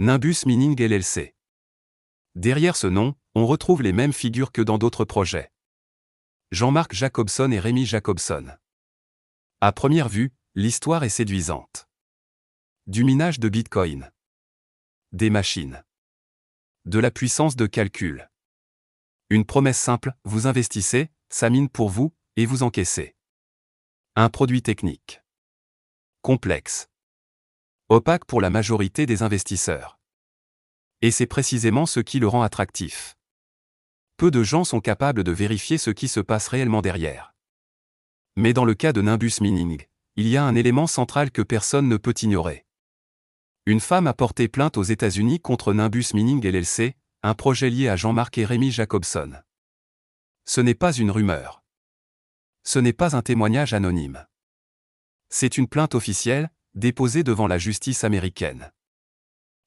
Nimbus Mining LLC. Derrière ce nom, on retrouve les mêmes figures que dans d'autres projets. Jean-Marc Jacobson et Rémi Jacobson. À première vue, l'histoire est séduisante. Du minage de Bitcoin. Des machines. De la puissance de calcul. Une promesse simple, vous investissez, ça mine pour vous, et vous encaissez. Un produit technique. Complexe. Opaque pour la majorité des investisseurs. Et c'est précisément ce qui le rend attractif. Peu de gens sont capables de vérifier ce qui se passe réellement derrière. Mais dans le cas de Nimbus Mining, il y a un élément central que personne ne peut ignorer. Une femme a porté plainte aux États-Unis contre Nimbus Mining LLC, un projet lié à Jean-Marc et Rémi Jacobson. Ce n'est pas une rumeur. Ce n'est pas un témoignage anonyme. C'est une plainte officielle, déposée devant la justice américaine.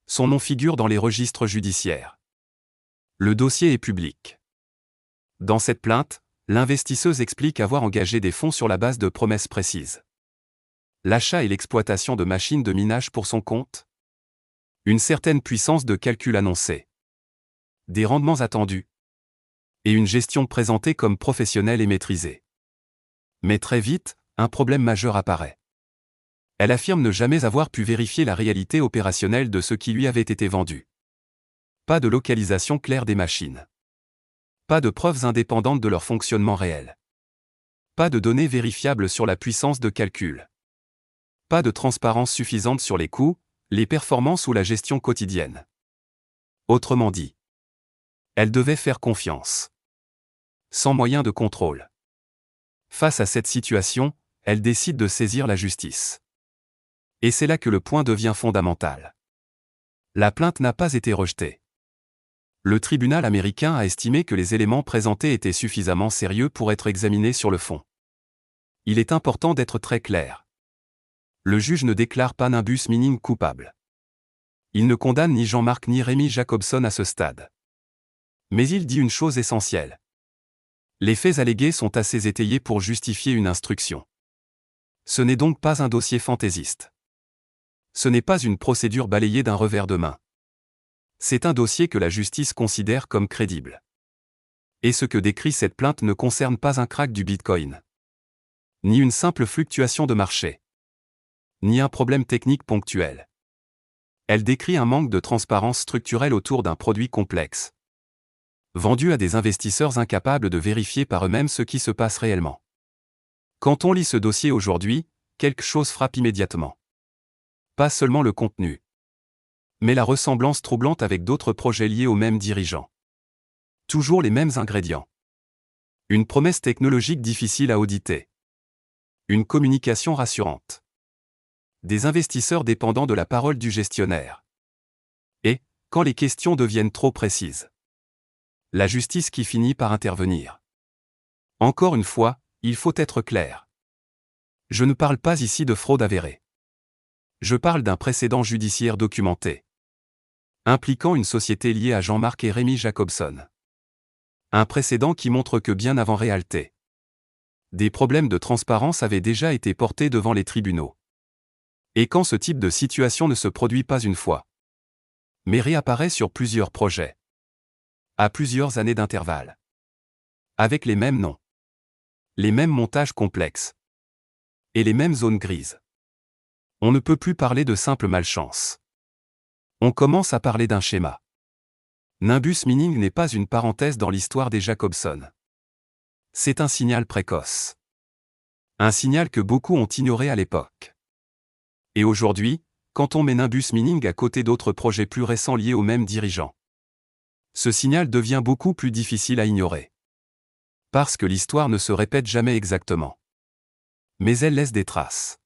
Son nom figure dans les registres judiciaires. Le dossier est public. Dans cette plainte, l'investisseuse explique avoir engagé des fonds sur la base de promesses précises. L'achat et l'exploitation de machines de minage pour son compte. Une certaine puissance de calcul annoncée. Des rendements attendus. Et une gestion présentée comme professionnelle et maîtrisée. Mais très vite, un problème majeur apparaît. Elle affirme ne jamais avoir pu vérifier la réalité opérationnelle de ce qui lui avait été vendu. Pas de localisation claire des machines. Pas de preuves indépendantes de leur fonctionnement réel. Pas de données vérifiables sur la puissance de calcul. Pas de transparence suffisante sur les coûts, les performances ou la gestion quotidienne. Autrement dit, elle devait faire confiance. Sans moyen de contrôle. Face à cette situation, elle décide de saisir la justice. Et c'est là que le point devient fondamental. La plainte n'a pas été rejetée. Le tribunal américain a estimé que les éléments présentés étaient suffisamment sérieux pour être examinés sur le fond. Il est important d'être très clair. Le juge ne déclare pas Nimbus Mining coupable. Il ne condamne ni Jean-Marc ni Rémi Jacobson à ce stade. Mais il dit une chose essentielle. Les faits allégués sont assez étayés pour justifier une instruction. Ce n'est donc pas un dossier fantaisiste. Ce n'est pas une procédure balayée d'un revers de main. C'est un dossier que la justice considère comme crédible. Et ce que décrit cette plainte ne concerne pas un krach du Bitcoin. Ni une simple fluctuation de marché. Ni un problème technique ponctuel. Elle décrit un manque de transparence structurelle autour d'un produit complexe. Vendu à des investisseurs incapables de vérifier par eux-mêmes ce qui se passe réellement. Quand on lit ce dossier aujourd'hui, quelque chose frappe immédiatement. Pas seulement le contenu, mais la ressemblance troublante avec d'autres projets liés aux mêmes dirigeants. Toujours les mêmes ingrédients. Une promesse technologique difficile à auditer. Une communication rassurante. Des investisseurs dépendant de la parole du gestionnaire. Et, quand les questions deviennent trop précises, la justice qui finit par intervenir. Encore une fois, il faut être clair. Je ne parle pas ici de fraude avérée. Je parle d'un précédent judiciaire documenté, impliquant une société liée à Jean-Marc et Rémi Jacobson. Un précédent qui montre que bien avant Réalité, des problèmes de transparence avaient déjà été portés devant les tribunaux. Et quand ce type de situation ne se produit pas une fois, mais réapparaît sur plusieurs projets, à plusieurs années d'intervalle, avec les mêmes noms, les mêmes montages complexes, et les mêmes zones grises, on ne peut plus parler de simple malchance. On commence à parler d'un schéma. Nimbus Mining n'est pas une parenthèse dans l'histoire des Jacobson. C'est un signal précoce. Un signal que beaucoup ont ignoré à l'époque. Et aujourd'hui, quand on met Nimbus Mining à côté d'autres projets plus récents liés aux mêmes dirigeants, ce signal devient beaucoup plus difficile à ignorer. Parce que l'histoire ne se répète jamais exactement. Mais elle laisse des traces.